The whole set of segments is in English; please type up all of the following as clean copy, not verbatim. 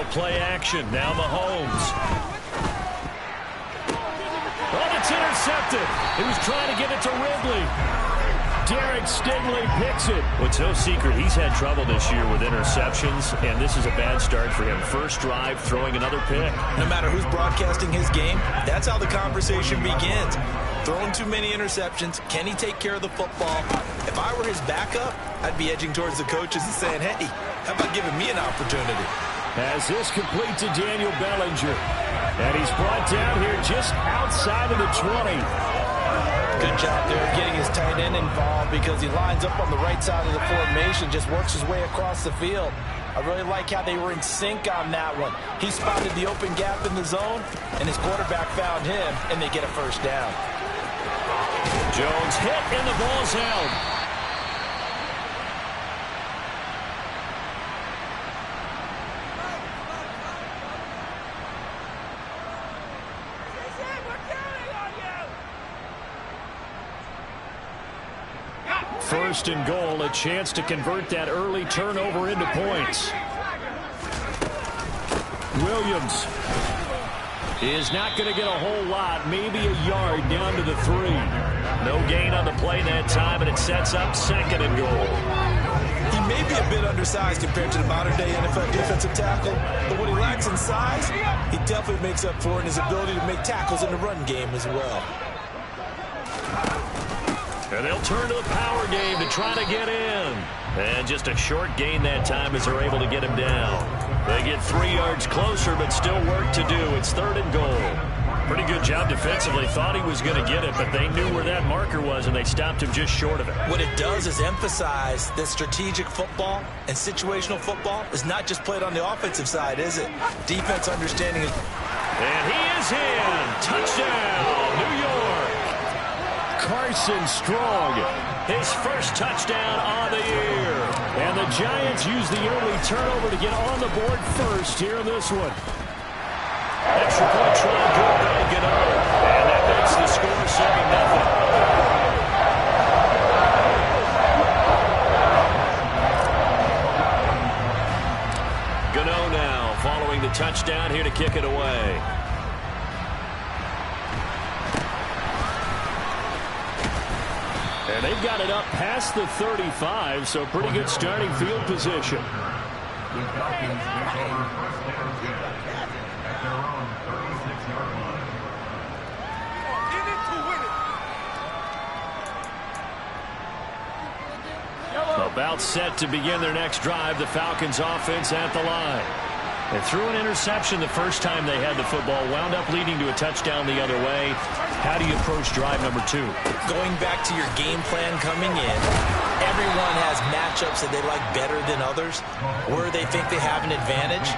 little play action. Now Mahomes. Oh, it's intercepted. He was trying to get it to Ridley. Derek Stingley picks it. Well, it's no secret he's had trouble this year with interceptions, and this is a bad start for him. First drive, throwing another pick. No matter who's broadcasting his game, that's how the conversation begins. Throwing too many interceptions. Can he take care of the football? If I were his backup, I'd be edging towards the coaches and saying, hey, how about giving me an opportunity? As this complete to Daniel Bellinger. And he's brought down here just outside of the 20. Good job there getting his tight end involved because he lines up on the right side of the formation, just works his way across the field. I really like how they were in sync on that one. He spotted the open gap in the zone, and his quarterback found him, and they get a first down. Jones hit, and the ball's held. First and goal, a chance to convert that early turnover into points. Williams is not going to get a whole lot, maybe a yard down to the 3. No gain on the play that time, and it sets up second and goal. He may be a bit undersized compared to the modern-day NFL defensive tackle, but what he lacks in size, he definitely makes up for in his ability to make tackles in the run game as well. And they'll turn to the power game to try to get in. And just a short gain that time as they're able to get him down. They get 3 yards closer, but still work to do. It's third and goal. Pretty good job defensively. Thought he was going to get it, but they knew where that marker was, and they stopped him just short of it. What it does is emphasize that strategic football and situational football is not just played on the offensive side, is it? Defense understanding is... And he is in. Touchdown, New York. Carson Strong, his first touchdown on the year. And the Giants use the early turnover to get on the board first here in this one. Extra point try good by Gano. And that makes the score 7-0. Gano now following the touchdown here to kick it away. And they've got it up past the 35, so pretty good starting field position. About set to begin their next drive, the Falcons offense at the line. They threw an interception the first time they had the football, wound up leading to a touchdown the other way. How do you approach drive number 2? Going back to your game plan coming in, everyone has matchups that they like better than others, where they think they have an advantage.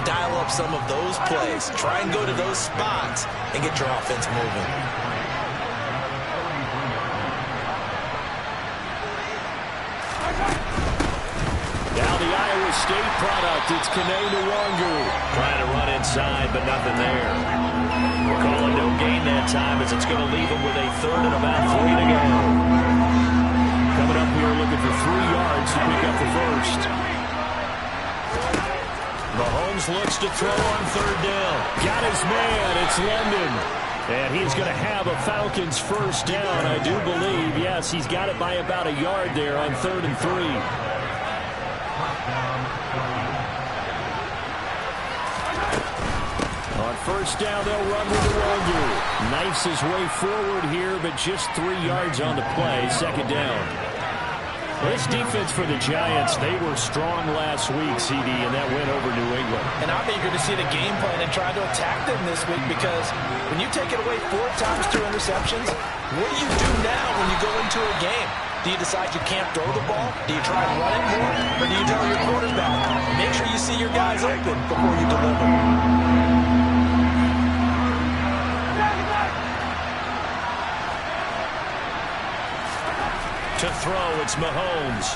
Dial up some of those plays. Try and go to those spots and get your offense moving. Now the Iowa State product, it's Kene Nwangu. Trying to run inside, but nothing there. We're calling no gain that time as it's going to leave them with a third and about 3 to go. Coming up here looking for 3 yards to pick up the first. Mahomes looks to throw on third down. Got his man, it's London. And he's going to have a Falcons first down, I do believe. Yes, he's got it by about a yard there on 3rd and 3. On first down, they'll run with Nwangu. Knifes his way forward here, but just 3 yards on the play. Second down. This defense for the Giants, they were strong last week, CD, and that went over New England. And I'm eager to see the game plan and try to attack them this week because when you take it away 4 times through interceptions, what do you do now when you go into a game? Do you decide you can't throw the ball? Do you try and run it more? Or do you tell your quarterback, make sure you see your guys open before you deliver? To throw, it's Mahomes.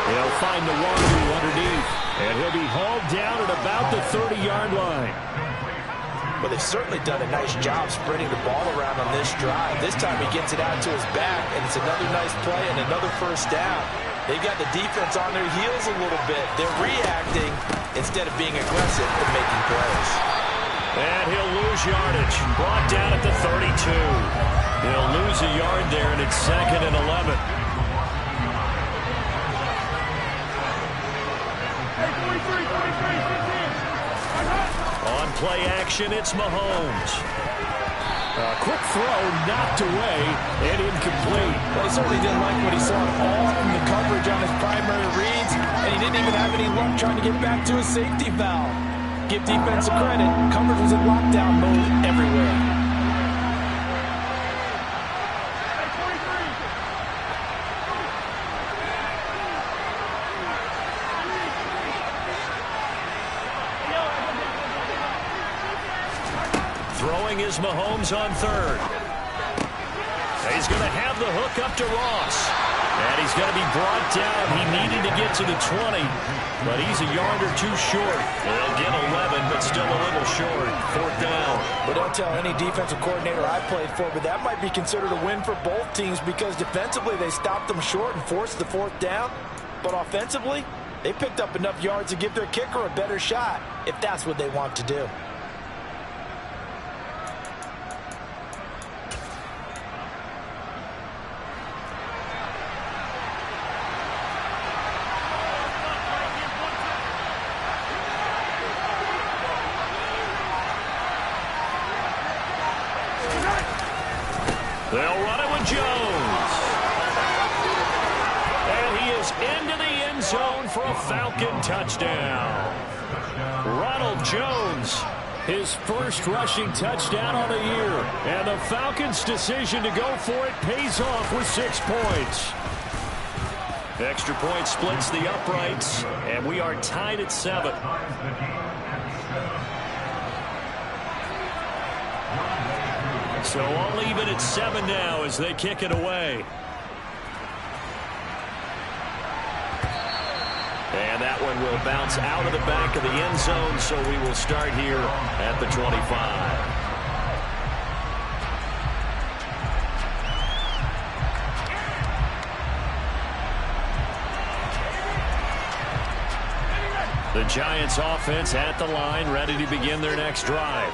He'll find Nwangu underneath, and he'll be hauled down at about the 30-yard line. Well, they've certainly done a nice job spreading the ball around on this drive. This time he gets it out to his back, and it's another nice play and another first down. They've got the defense on their heels a little bit. They're reacting instead of being aggressive and making plays. And he'll lose yardage. Brought down at the 32. He'll lose a yard there, and it's 2nd and 11. On play action, it's Mahomes. A quick throw, knocked away, and incomplete. Well, he certainly didn't like what he saw at all from the coverage on his primary reads, and he didn't even have any luck trying to get back to his safety valve. Give defense credit. Coverage was in lockdown mode everywhere. Throwing is Mahomes on 3rd. He's going to have the hook up to Ross. And he's going to be brought down. He needed to get to the 20, but he's a yard or two short. They'll get 11, but still a little short. 4th down. But don't tell any defensive coordinator I played for, but that might be considered a win for both teams because defensively they stopped them short and forced the 4th down. But offensively, they picked up enough yards to give their kicker a better shot if that's what they want to do. They'll run it with Jones. And he is into the end zone for a Falcon touchdown. Ronald Jones, his first rushing touchdown on the year. And the Falcons' decision to go for it pays off with 6 points. Extra point splits the uprights, and we are tied at 7. So all even at 7 now as they kick it away. And that one will bounce out of the back of the end zone, so we will start here at the 25. The Giants offense at the line, ready to begin their next drive.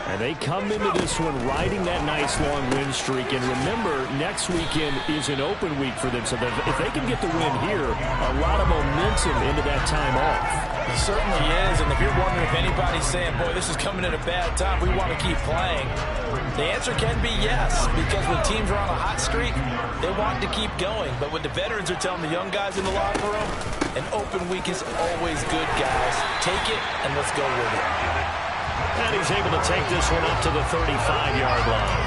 And they come into this one riding that nice long win streak. And remember, next weekend is an open week for them. So if they can get the win here, a lot of momentum into that time off. It certainly is. And if you're wondering if anybody's saying, boy, this is coming at a bad time, we want to keep playing, the answer can be yes. Because when teams are on a hot streak, they want to keep going. But what the veterans are telling the young guys in the locker room, an open week is always good, guys. Take it and let's go with it. And he's able to take this one up to the 35-yard line.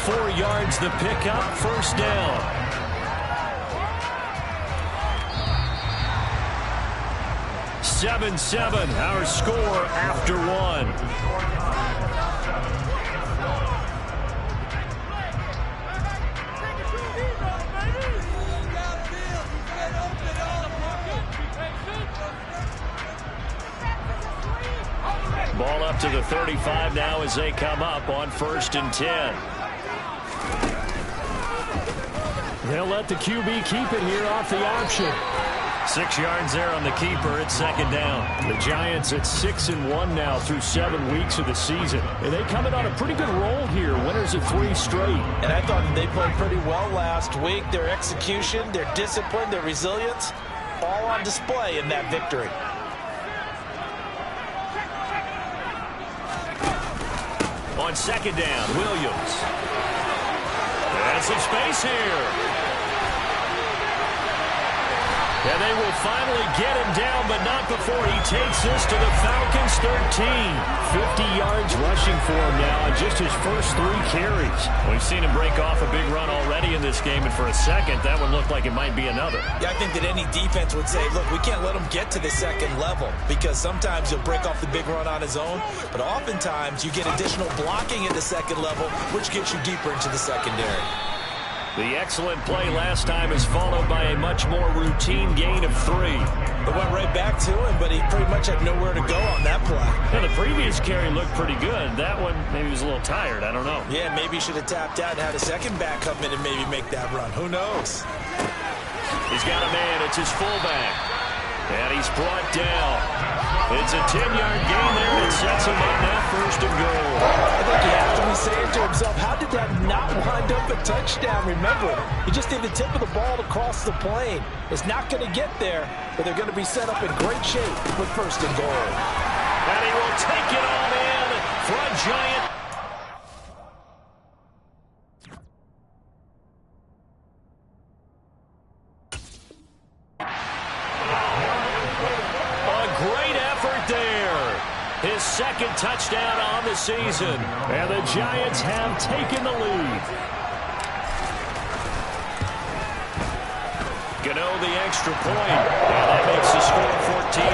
4 yards the pickup, 1st down. "7-7", our score after 1. Ball up to the 35 now as they come up on 1st and 10. They'll let the QB keep it here off the option. 6 yards there on the keeper. It's 2nd down. The Giants at 6-1 now through 7 weeks of the season. And they come in on a pretty good roll here. Winners of 3 straight. And I thought they played pretty well last week. Their execution, their discipline, their resilience, all on display in that victory. On 2nd down, Williams. And some space here. And they will finally get him down, but not before he takes this to the Falcons' 13. 50 yards rushing for him now on just his first 3 carries. We've seen him break off a big run already in this game, and for a second, that one looked like it might be another. Yeah, I think that any defense would say, look, we can't let him get to the 2nd level because sometimes he'll break off the big run on his own, but oftentimes you get additional blocking at the 2nd level, which gets you deeper into the secondary. The excellent play last time is followed by a much more routine gain of 3. It went right back to him, but he pretty much had nowhere to go on that play. Yeah, the previous carry looked pretty good. That one, maybe he was a little tired. I don't know. Yeah, maybe he should have tapped out and had a second back come in and maybe make that run. Who knows? He's got a man. It's his fullback. And he's brought down. It's a 10-yard gain there, and it sets him up now first and goal. I think he has to be saying to himself, how did that not wind up a touchdown? Remember, he just did the tip of the ball across the plane. It's not going to get there, but they're going to be set up in great shape with first and goal. And he will take it on in for a Giant. His second touchdown on the season. And the Giants have taken the lead. Gano the extra point. And that makes the score 14-7.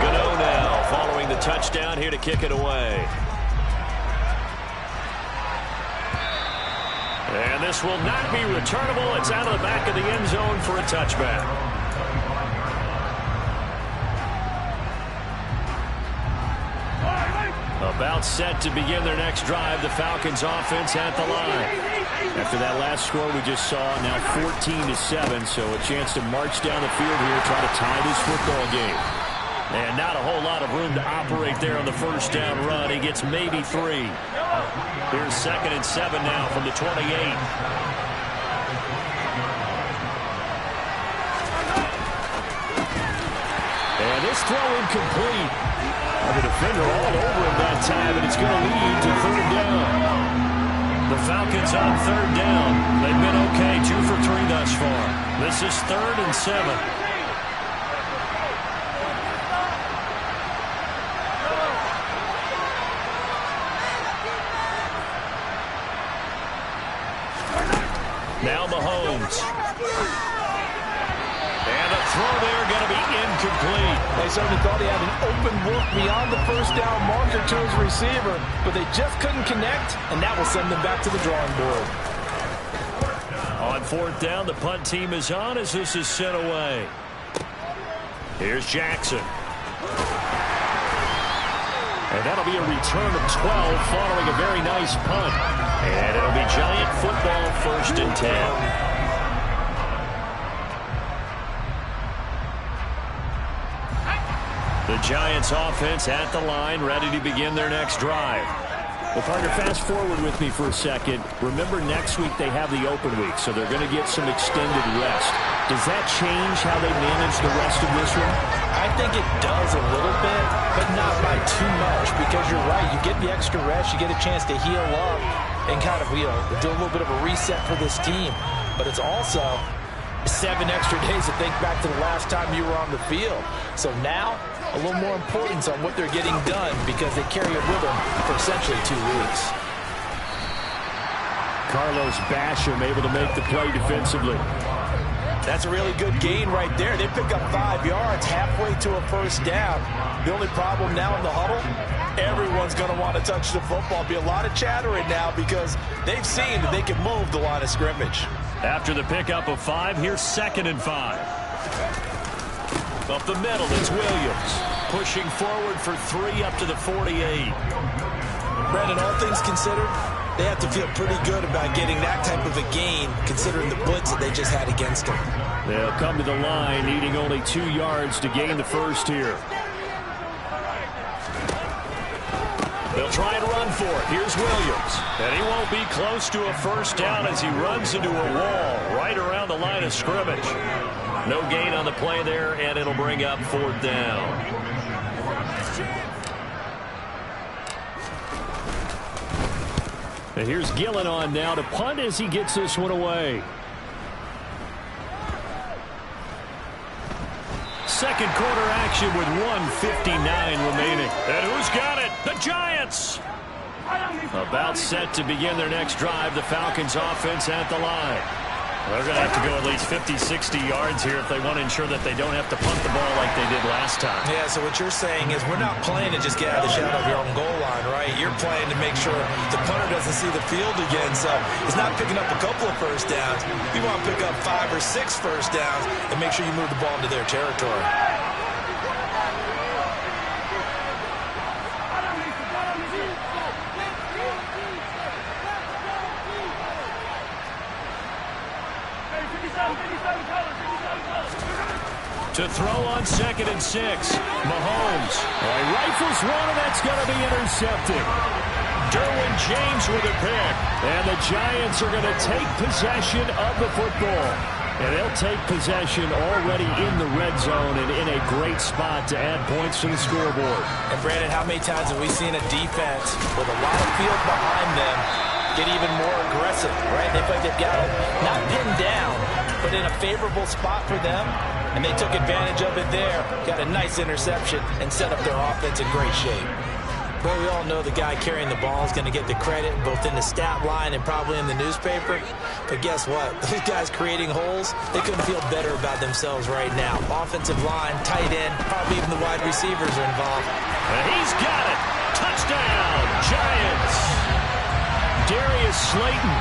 Gano now following the touchdown here to kick it away. And this will not be returnable. It's out of the back of the end zone for a touchback. About set to begin their next drive. The Falcons offense at the line. After that last score we just saw, now 14-7, so a chance to march down the field here, try to tie this football game. And not a whole lot of room to operate there on the first down run. He gets maybe 3. Here's 2nd and 7 now from the 28. And this throw incomplete. The defender all over him that time, and it's going to lead to 3rd down. The Falcons on 3rd down. They've been okay, 2 for 3 thus far. This is 3rd and 7. Now Mahomes. And the throw there going to be incomplete. They certainly thought he had an open look beyond the first down marker to his receiver, but they just couldn't connect, and that will send them back to the drawing board. On 4th down, the punt team is on as this is sent away. Here's Jackson. And that'll be a return of 12 following a very nice punt. And it'll be Giant football 1st and 10. The Giants offense at the line, ready to begin their next drive. Well, partner, fast forward with me for a second. Remember, next week they have the open week, so they're going to get some extended rest. Does that change how they manage the rest of this one? I think it does a little bit, but not by too much, because you're right. You get the extra rest, you get a chance to heal up and kind of, do a little bit of a reset for this team. But it's also 7 extra days to think back to the last time you were on the field. So now, a little more importance on what they're getting done because they carry it with them for essentially 2 weeks. Carlos Basham able to make the play defensively. That's a really good gain right there. They pick up 5 yards halfway to a first down. The only problem now in the huddle, everyone's going to want to touch the football. Be a lot of chattering now because they've seen that they can move the line of scrimmage. After the pickup of 5, here's 2nd and 5. Up the middle, it's Williams. Pushing forward for 3 up to the 48. Brandon, all things considered, they have to feel pretty good about getting that type of a gain, considering the blitz that they just had against them. They'll come to the line, needing only 2 yards to gain the first here. They'll try and run for it. Here's Williams. And he won't be close to a first down as he runs into a wall right around the line of scrimmage. No gain on the play there, and it'll bring up 4th down. And here's Gillen on now to punt as he gets this one away. Second quarter action with 1:59 remaining. And who's got it? The Giants! About set to begin their next drive. The Falcons offense at the line. They're going to have to go at least 50, 60 yards here if they want to ensure that they don't have to punt the ball like they did last time. Yeah, so what you're saying is we're not playing to just get out of the shadow of your own goal line, right? You're playing to make sure the punter doesn't see the field again. So it's not picking up a couple of first downs. You want to pick up 5 or 6 first downs and make sure you move the ball into their territory. To throw on 2nd and 6. Mahomes. He rifles one, and that's going to be intercepted. Derwin James with a pick. And the Giants are going to take possession of the football. And they'll take possession already in the red zone and in a great spot to add points to the scoreboard. And Brandon, how many times have we seen a defense with a lot of field behind them get even more aggressive, right? They feel like they've got it not pinned down, but in a favorable spot for them, and they took advantage of it there, got a nice interception, and set up their offense in great shape. But we all know the guy carrying the ball is going to get the credit, both in the stat line and probably in the newspaper. But guess what? Those guys creating holes, they couldn't feel better about themselves right now. Offensive line, tight end, probably even the wide receivers are involved. And he's got it. Touchdown, Giants. Darius Slayton,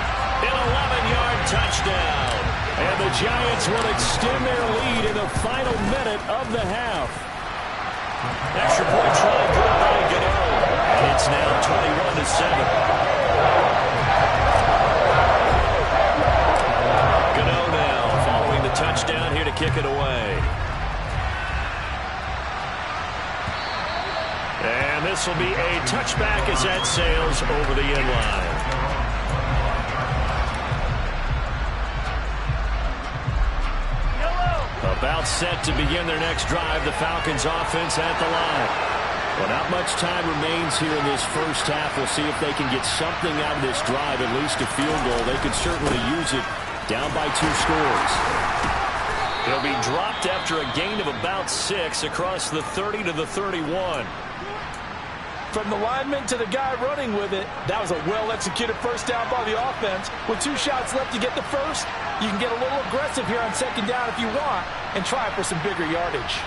an 11-yard touchdown. And the Giants will extend their lead in the final minute of the half. Extra point try good by Gano. It's now 21-7. Gano now following the touchdown here to kick it away. And this will be a touchback as that sails over the end line. About set to begin their next drive, the Falcons offense at the line. Well, not much time remains here in this first half. We'll see if they can get something out of this drive, at least a field goal. They could certainly use it down by 2 scores. They'll be dropped after a gain of about 6 across the 30 to the 31. From the lineman to the guy running with it, that was a well-executed first down by the offense. With 2 shots left to get the first, you can get a little aggressive here on 2nd down if you want and try for some bigger yardage.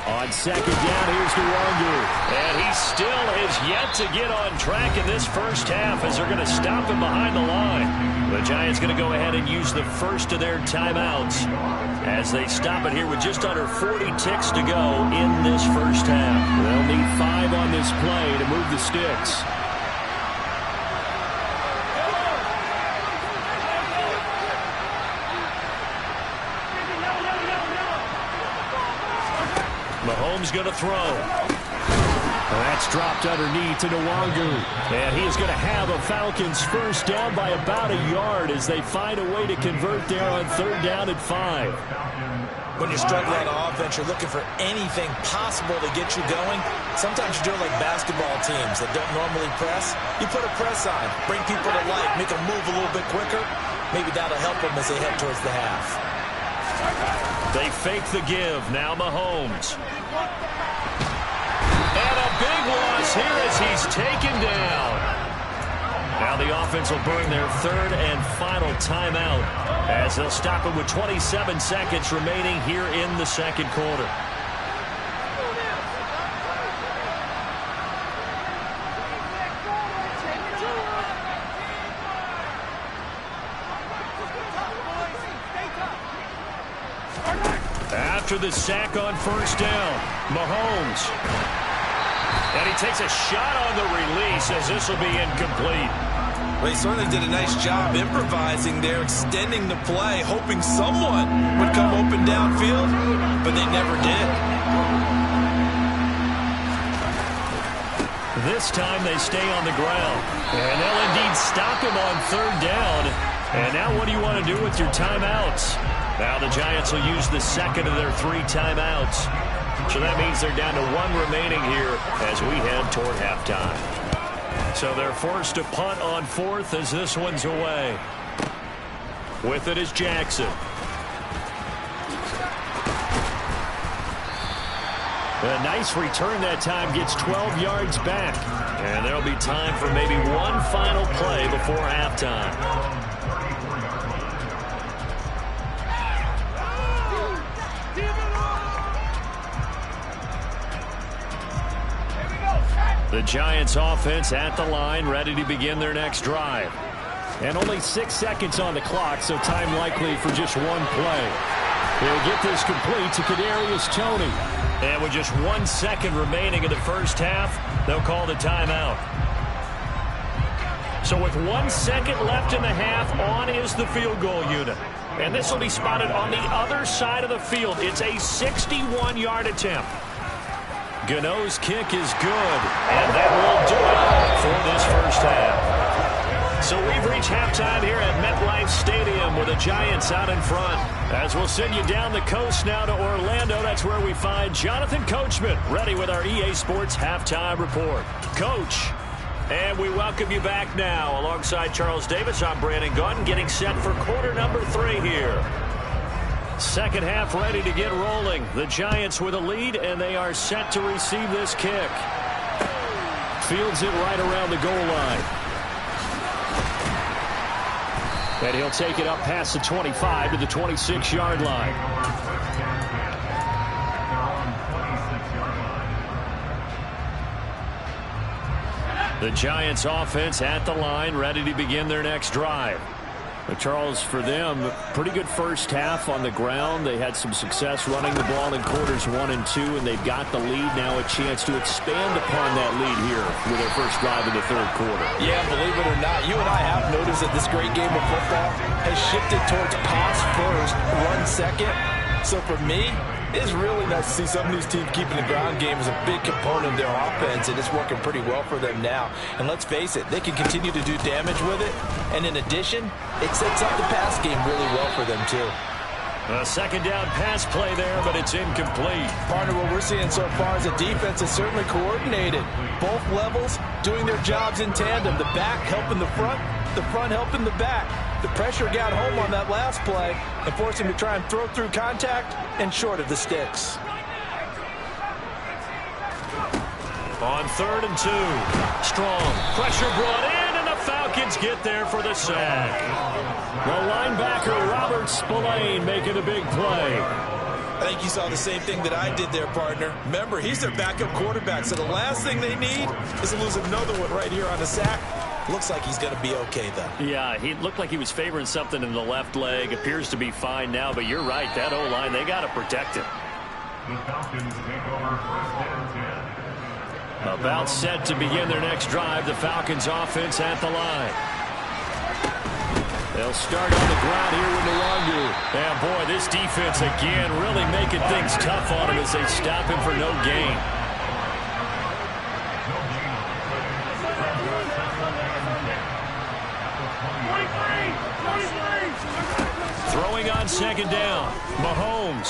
On 2nd down, here's Nwangu. And he still is yet to get on track in this first half as they're going to stop him behind the line. The Giants going to go ahead and use the first of their timeouts as they stop it here with just under 40 ticks to go in this first half. They'll need 5 on this play to move the sticks. Mahomes going to throw. That's dropped underneath to Nwangu. And he is going to have a Falcons first down by about a yard as they find a way to convert there on 3rd down and 5. When you're struggling on offense, you're looking for anything possible to get you going. Sometimes you do it like basketball teams that don't normally press. You put a press on, bring people to life, make them move a little bit quicker. Maybe that'll help them as they head towards the half. They fake the give. Now Mahomes. And a big loss here as he's taken down. Now the offense will burn their 3rd and final timeout as they'll stop it with 27 seconds remaining here in the 2nd quarter. After the sack on 1st down, Mahomes. And he takes a shot on the release as this will be incomplete. Well, he certainly did a nice job improvising there, extending the play, hoping someone would come open downfield, but they never did. This time they stay on the ground. And they'll indeed stop him on 3rd down. And now what do you want to do with your timeouts? Now the Giants will use the 2nd of their 3 timeouts. So that means they're down to 1 remaining here as we head toward halftime. So they're forced to punt on 4th as this one's away. With it is Jackson. A nice return that time, gets 12 yards back. And there'll be time for maybe one final play before halftime. The Giants offense at the line, ready to begin their next drive. And only 6 seconds on the clock, so time likely for just one play. They'll get this complete to Kadarius Toney. And with just 1 second remaining in the first half, they'll call the timeout. So with 1 second left in the half, on is the field goal unit. And this will be spotted on the other side of the field. It's a 61-yard attempt. Gano's kick is good, and that will do it for this first half. So we've reached halftime here at MetLife Stadium with the Giants out in front. As we'll send you down the coast now to Orlando, that's where we find Jonathan Coachman ready with our EA Sports Halftime Report. Coach, and we welcome you back now. Alongside Charles Davis, I'm Brandon Gaudin, getting set for quarter number 3 here. Second half ready to get rolling. The Giants with a lead, and they are set to receive this kick. Fields it right around the goal line. And he'll take it up past the 25 to the 26-yard line. The Giants offense at the line, ready to begin their next drive. But Charles, for them, pretty good first half on the ground. They had some success running the ball in quarters 1 and 2, and they've got the lead now, a chance to expand upon that lead here with their first drive in the third quarter. Yeah, believe it or not, you and I have noticed that this great game of football has shifted towards pass first, run second. So for me, it's really nice to see some of these teams keeping the ground game as a big component of their offense, and it's working pretty well for them now. And let's face it, they can continue to do damage with it. And in addition, it sets up the pass game really well for them, too. A second down pass play there, but it's incomplete. Partner, what we're seeing so far is a defense is certainly coordinated. Both levels doing their jobs in tandem. The back helping the front helping the back. The pressure got home on that last play and forced him to try and throw through contact and short of the sticks. On 3rd and 2. Strong. Pressure brought in, and the Falcons get there for the sack. The linebacker, Robert Spillane, making a big play. I think you saw the same thing that I did there, partner. Remember, he's their backup quarterback, so the last thing they need is to lose another one right here on the sack. Looks like he's going to be okay, though. Yeah, he looked like he was favoring something in the left leg. Appears to be fine now, but you're right. That O-line, they got to protect him. The Falcons take over first and 10. About set to begin their next drive. The Falcons offense at the line. They'll start on the ground here with Nwangu. And boy, this defense again really making things tough on him as they stop him for no gain. Throwing on second down. Mahomes.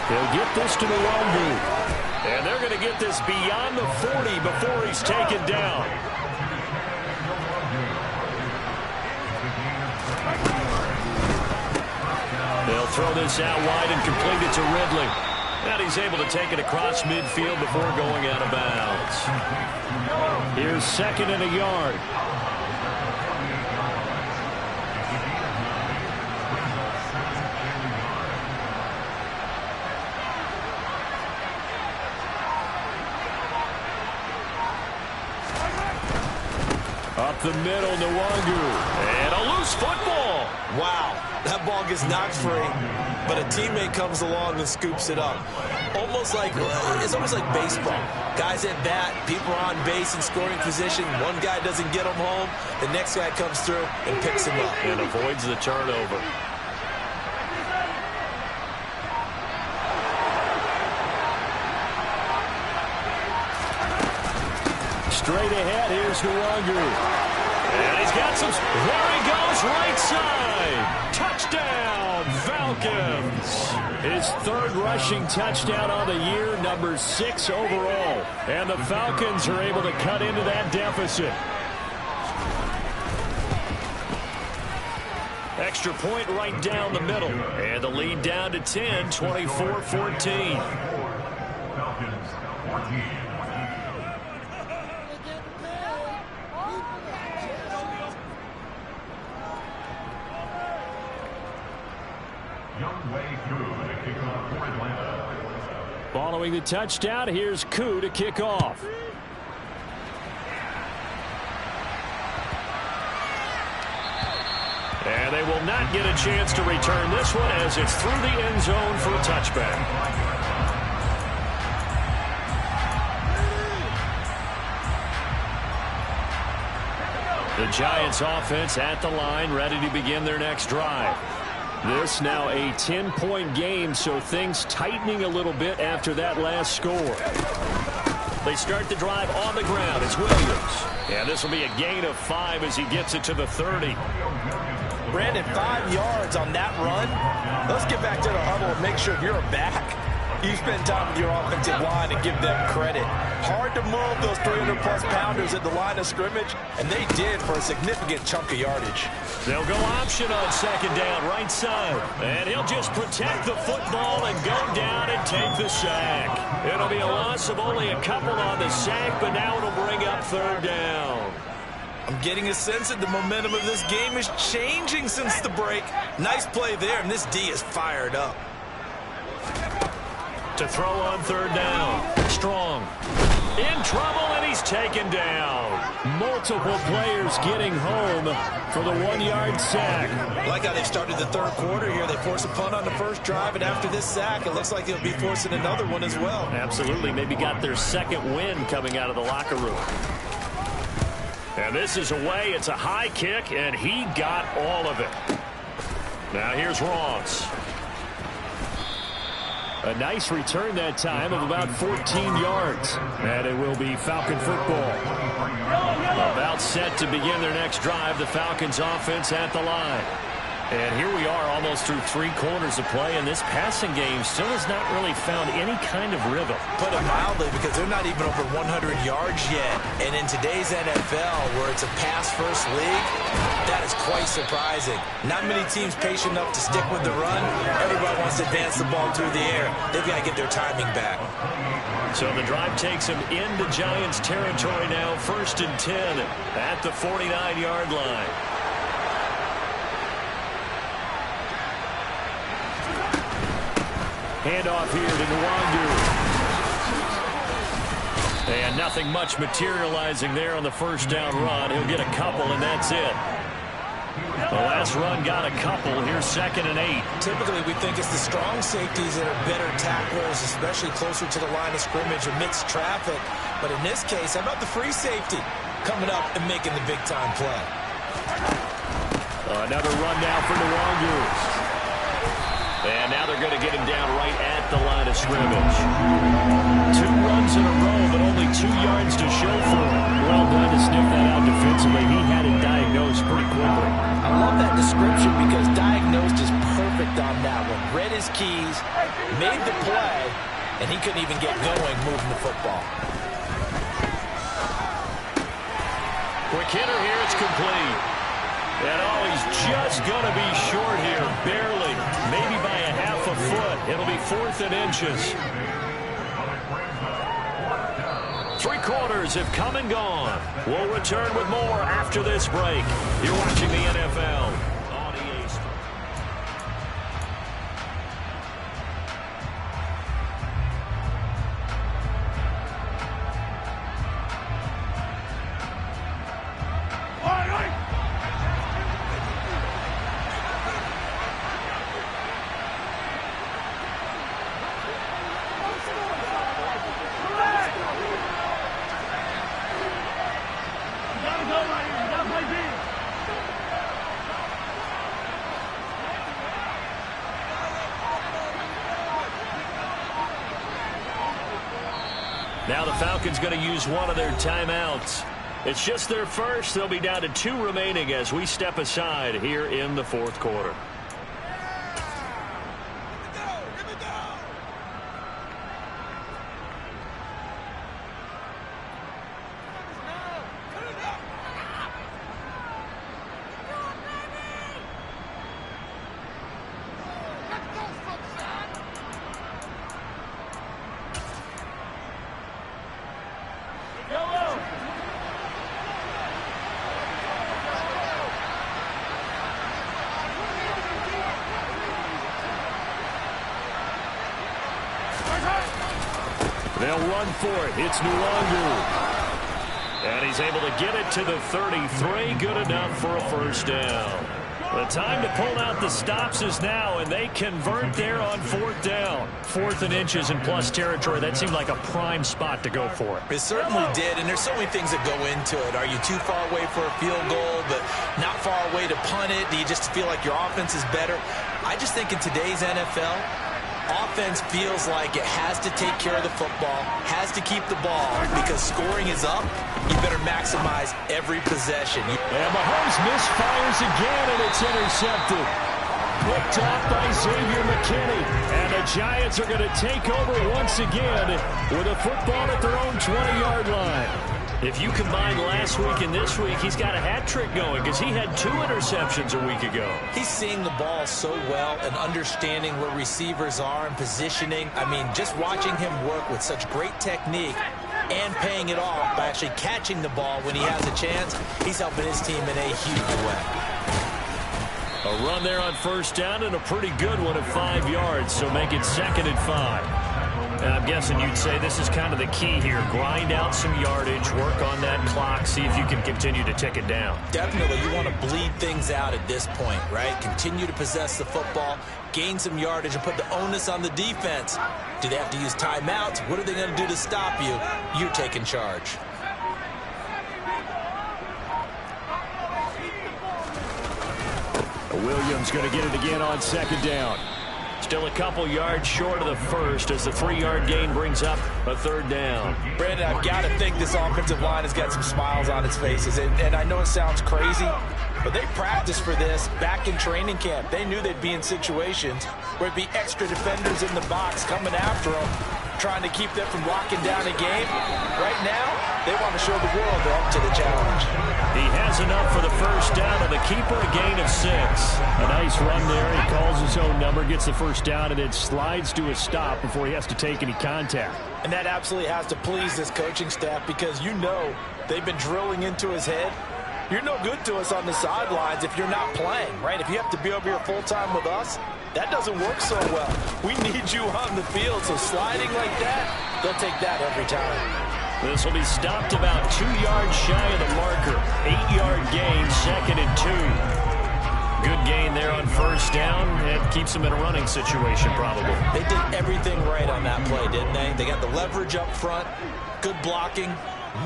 He'll get this to Nwangu. And they're going to get this beyond the 40 before he's taken down. They'll throw this out wide and complete it to Ridley. And he's able to take it across midfield before going out of bounds. Here's 2nd and a yard. Up the middle, Nwangu. And a loose football. Wow, that ball gets knocked free, but a teammate comes along and scoops it up. It's almost like baseball. Guys at bat, people are on base in scoring position. One guy doesn't get him home. The next guy comes through and picks him up. And avoids the turnover. Straight ahead, here's Nwangu. And he's got some. There he goes, right side. Touchdown, Falcons. His 3rd rushing touchdown on the year, number 6 overall. And the Falcons are able to cut into that deficit. Extra point right down the middle. And the lead down to 10, 24-14. Falcons 14. Young way through the kickoff for Atlanta. Following the touchdown, here's Koo to kick off. And they will not get a chance to return this one as it's through the end zone for a touchback. The Giants offense at the line, ready to begin their next drive. This now a 10-point game, so things tightening a little bit after that last score. They start the drive on the ground. It's Williams. And this will be a gain of 5 as he gets it to the 30. Brandon, 5 yards on that run. Let's get back to the huddle and make sure you're back. You spend time with your offensive line and give them credit. Hard to move those 300-plus pounders at the line of scrimmage, and they did for a significant chunk of yardage. They'll go option on second down, right side. And he'll just protect the football and go down and take the sack. It'll be a loss of only a couple on the sack, but now it'll bring up third down. I'm getting a sense that the momentum of this game is changing since the break. Nice play there, and this D is fired up. To throw on third down. Strong. In trouble, and he's taken down. Multiple players getting home for the 1-yard sack. I like how they started the third quarter here. They force a punt on the first drive, and after this sack, it looks like they'll be forcing another one as well. Absolutely. Maybe got their second win coming out of the locker room. And this is away. It's a high kick, and he got all of it. Now here's Ross. A nice return that time of about 14 yards. And it will be Falcon football. About set to begin their next drive. The Falcons offense at the line. And here we are almost through 3 quarters of play, and this passing game still has not really found any kind of rhythm. Put it mildly, because they're not even over 100 yards yet. And in today's NFL, where it's a pass-first league, that is quite surprising. Not many teams patient enough to stick with the run. Everybody wants to advance the ball through the air. They've got to get their timing back. So the drive takes them into Giants territory now, 1st and 10 at the 49-yard line. Handoff here to Nwangu. And nothing much materializing there on the first down run. He'll get a couple, and that's it. The last run got a couple. Here's 2nd and 8. Typically, we think it's the strong safeties that are better tacklers, especially closer to the line of scrimmage amidst traffic. But in this case, how about the free safety coming up and making the big-time play? Another run now for Nwangu. And now they're going to get him down right at the line of scrimmage. 2 runs in a row, but only 2 yards to show for it. Well done to sniff that out defensively. He had it diagnosed pretty quickly. I love that description because diagnosed is perfect on that one. Read his keys, made the play, and he couldn't even get going moving the football. Quick hitter here, it's complete. And he's just going to be short here, barely, maybe by a half a foot. It'll be 4th and inches. 3 quarters have come and gone. We'll return with more after this break. You're watching the NFL on EA Sports. Now the Falcons going to use one of their timeouts. It's just their first. They'll be down to 2 remaining as we step aside here in the 4th quarter. They'll run for it. It's Nwangu. And he's able to get it to the 33. Good enough for a first down. The time to pull out the stops is now, and they convert there on 4th down. 4th and inches in plus territory. That seemed like a prime spot to go for it. It certainly did, and there's so many things that go into it. Are you too far away for a field goal, but not far away to punt it? Do you just feel like your offense is better? I just think in today's NFL, offense feels like it has to take care of the football, has to keep the ball, because scoring is up. You better maximize every possession. And Mahomes misfires again, and it's intercepted. Picked off by Xavier McKinney. And the Giants are going to take over once again with a football at their own 20-yard line. If you combine last week and this week, he's got a hat trick going because he had 2 interceptions a week ago. He's seeing the ball so well and understanding where receivers are and positioning. I mean, just watching him work with such great technique and paying it off by actually catching the ball when he has a chance, he's helping his team in a huge way. A run there on 1st down and a pretty good one at 5 yards, so make it 2nd and 5. And I'm guessing you'd say this is kind of the key here. Grind out some yardage, work on that clock, see if you can continue to tick it down. Definitely. You want to bleed things out at this point, right? Continue to possess the football, gain some yardage, and put the onus on the defense. Do they have to use timeouts? What are they going to do to stop you? You're taking charge. Williams going to get it again on 2nd down. Still a couple yards short of the first as the 3-yard gain brings up a 3rd down. Brandon, I've got to think this offensive line has got some smiles on its faces. And I know it sounds crazy, but they practiced for this back in training camp. They knew they'd be in situations where it'd be extra defenders in the box coming after them, trying to keep them from locking down a game. Right now, they want to show the world they're up to the challenge. He has enough for the 1st down, and the keeper a gain of 6. A nice run there. He calls his own number, gets the 1st down, and then slides to a stop before he has to take any contact. And that absolutely has to please this coaching staff because you know they've been drilling into his head. You're no good to us on the sidelines if you're not playing, right? If you have to be over here full-time with us, that doesn't work so well. We need you on the field, so sliding like that, they'll take that every time. This will be stopped about 2 yards shy of the marker. 8-yard gain, 2nd and 2. Good gain there on 1st down. It keeps them in a running situation, probably. They did everything right on that play, didn't they? They got the leverage up front, good blocking,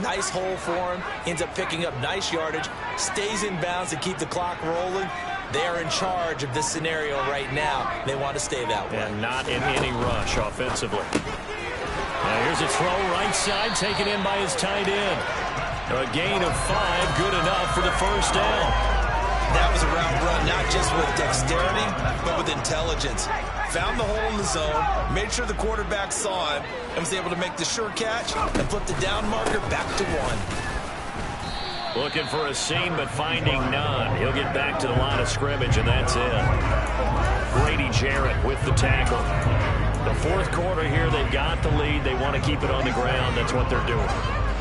nice hole for him. Ends up picking up nice yardage, stays in bounds to keep the clock rolling. They are in charge of this scenario right now. They want to stay that way. And not in any rush offensively. Now here's a throw right side taken in by his tight end. A gain of 5, good enough for the 1st down. That was a route run, not just with dexterity, but with intelligence. Found the hole in the zone, made sure the quarterback saw him, and was able to make the sure catch and flip the down marker back to 1. Looking for a seam, but finding none. He'll get back to the line of scrimmage, and that's it. Grady Jarrett with the tackle. The 4th quarter here, they've got the lead. They want to keep it on the ground. That's what they're doing.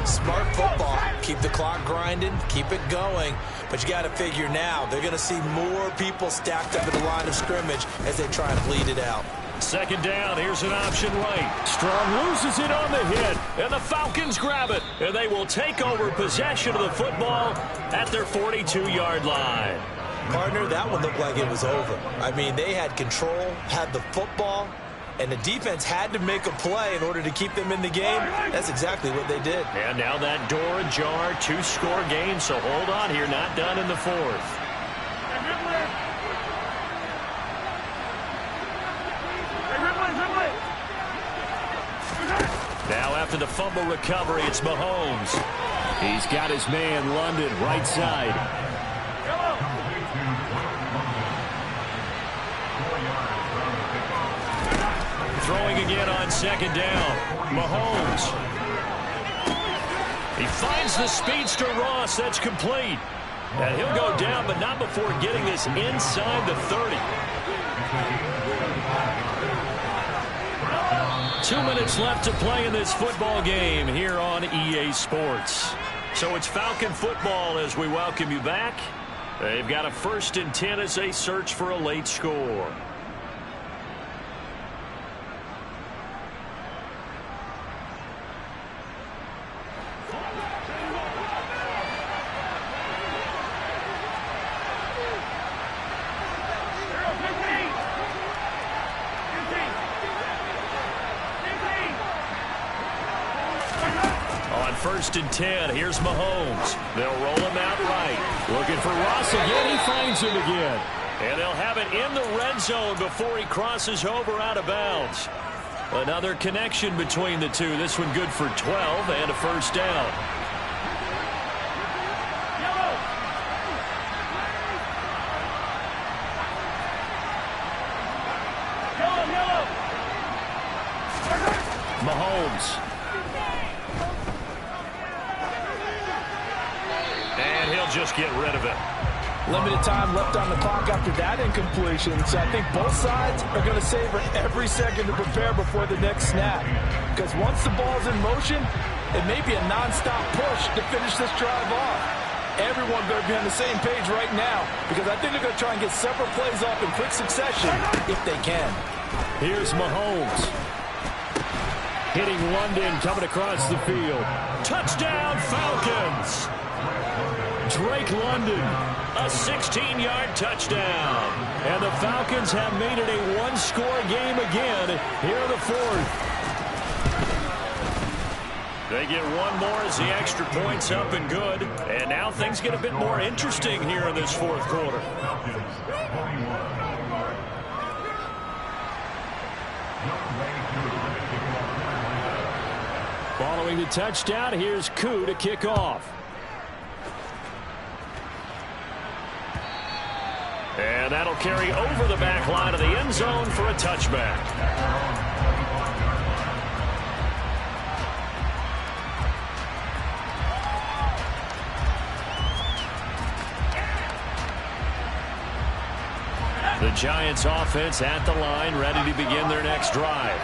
Smart football. Keep the clock grinding. Keep it going. But you got to figure now, they're going to see more people stacked up at the line of scrimmage as they try and bleed it out. 2nd down. Here's an option right. Strong loses it on the hit, and the Falcons grab it. And they will take over possession of the football at their 42-yard line. Partner, that one looked like it was over. I mean, they had control, had the football, and the defense had to make a play in order to keep them in the game. That's exactly what they did. And now that door ajar, 2-score game, so hold on here, not done in the 4th. Now after the fumble recovery, it's Mahomes. He's got his man, London, right side. Throwing again on 2nd down. Mahomes. He finds the speedster Ross. That's complete. And he'll go down, but not before getting this inside the 30. 2 minutes left to play in this football game here on EA Sports. So it's Falcon football as we welcome you back. They've got a 1st and 10 as they search for a late score. 1st and 10. Here's Mahomes. They'll roll him out right. Looking for Ross again. He finds him again. And they'll have it in the red zone before he crosses over out of bounds. Another connection between the two. This one good for 12 and a 1st down. Mahomes. And he'll just get rid of it. Limited time left on the clock after that incompletion, so I think both sides are going to savor every second to prepare before the next snap. Because once the ball's in motion, it may be a nonstop push to finish this drive off. Everyone better be on the same page right now, because I think they're going to try and get several plays off in quick succession if they can. Here's Mahomes. Hitting London, coming across the field. Touchdown, Falcons! Drake London, a 16-yard touchdown. And the Falcons have made it a one-score game again here in the 4th. They get one more as the extra point's up and good. And now things get a bit more interesting here in this 4th quarter. Following the touchdown, here's Koo to kick off. And that'll carry over the back line of the end zone for a touchback. The Giants offense at the line, ready to begin their next drive.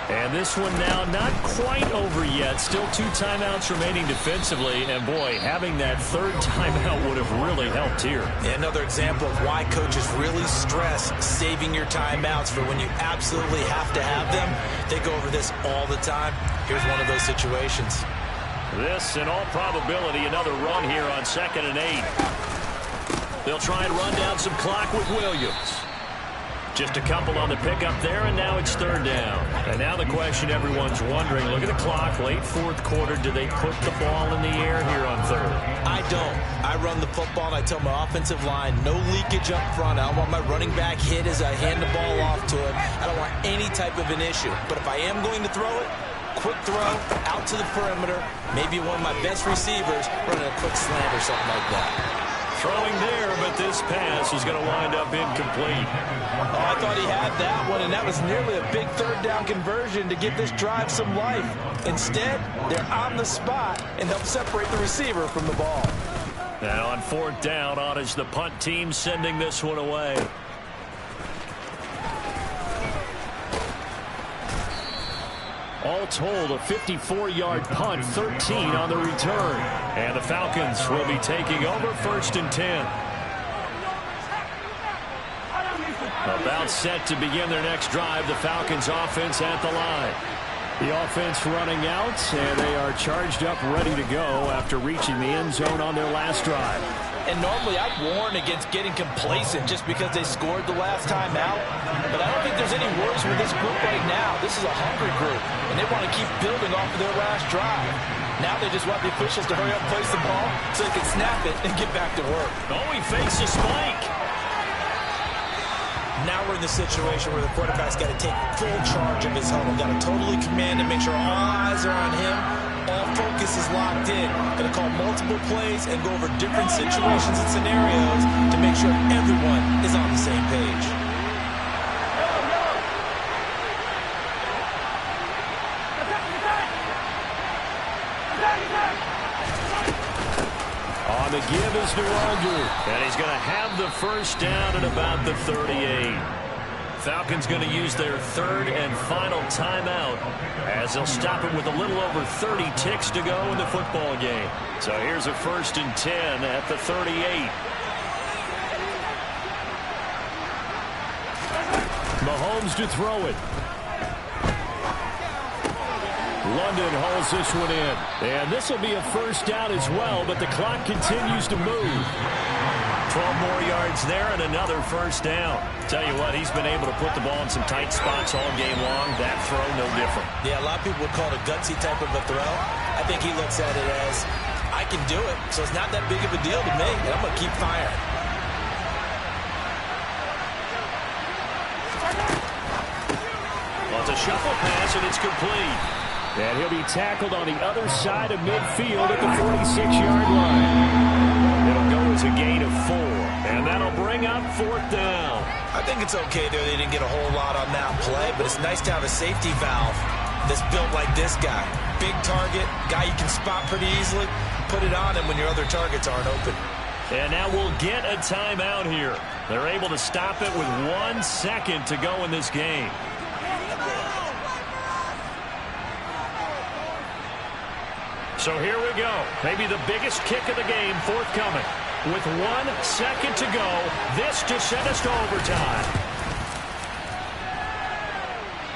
And this one now not quite over yet. Still 2 timeouts remaining defensively. And, boy, having that 3rd timeout would have really helped here. Another example of why coaches really stress saving your timeouts for when you absolutely have to have them. They go over this all the time. Here's one of those situations. This, in all probability, another run here on 2nd and 8. They'll try and run down some clock with Williams. Just a couple on the pickup there, and now it's 3rd down. And now the question everyone's wondering, look at the clock, late 4th quarter, do they put the ball in the air here on 3rd? I don't. I run the football, and I tell my offensive line, no leakage up front. I don't want my running back hit as I hand the ball off to him. I don't want any type of an issue. But if I am going to throw it, quick throw, out to the perimeter, maybe one of my best receivers running a quick slant or something like that. Throwing there, but this pass is going to wind up incomplete. Oh, I thought he had that one, and that was nearly a big 3rd down conversion to give this drive some life. Instead, they're on the spot and help separate the receiver from the ball. And on 4th down, on is the punt team sending this one away. All told, a 54-yard punt, 13 on the return. And the Falcons will be taking over 1st and 10. About set to begin their next drive, the Falcons offense at the line. The offense running out, and they are charged up, ready to go after reaching the end zone on their last drive. And normally I'd warn against getting complacent just because they scored the last time out. But I don't think there's any worries with this group right now. This is a hungry group, and they want to keep building off of their last drive. Now they just want the officials to hurry up and place the ball so they can snap it and get back to work. Oh, he fakes a spike. Now we're in the situation where the quarterback's got to take full charge of his huddle. Got to totally command and make sure all eyes are on him. All focus is locked in. Going to call multiple plays and go over different situations and scenarios to make sure everyone is on the same page. On the give is Nwogu, and he's going to have the 1st down at about the 38. Falcons going to use their 3rd and final timeout as they'll stop it with a little over 30 ticks to go in the football game. So here's a 1st and 10 at the 38. Mahomes to throw it. London hauls this one in. And this will be a 1st down as well, but the clock continues to move. 12 more yards there and another first down. Tell you what, he's been able to put the ball in some tight spots all game long. That throw, no different. Yeah, a lot of people would call it a gutsy type of a throw. I think he looks at it as, I can do it, so it's not that big of a deal to me, and I'm going to keep firing. Well, it's a shuffle pass, and it's complete. And he'll be tackled on the other side of midfield at the 46-yard line. It'll go as a gain of 4, and that'll bring up 4th down. I think it's okay there. They didn't get a whole lot on that play, but it's nice to have a safety valve that's built like this guy. Big target, guy you can spot pretty easily. Put it on him when your other targets aren't open. And now we'll get a timeout here. They're able to stop it with 1 second to go in this game. So here we go. Maybe the biggest kick of the game forthcoming. With 1 second to go, this to send us to overtime.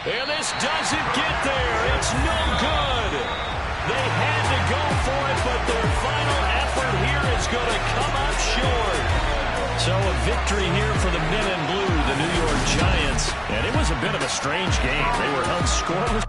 And this doesn't get there. It's no good. They had to go for it, but their final effort here is going to come up short. So a victory here for the men in blue, the New York Giants. And it was a bit of a strange game. They were held scoreless.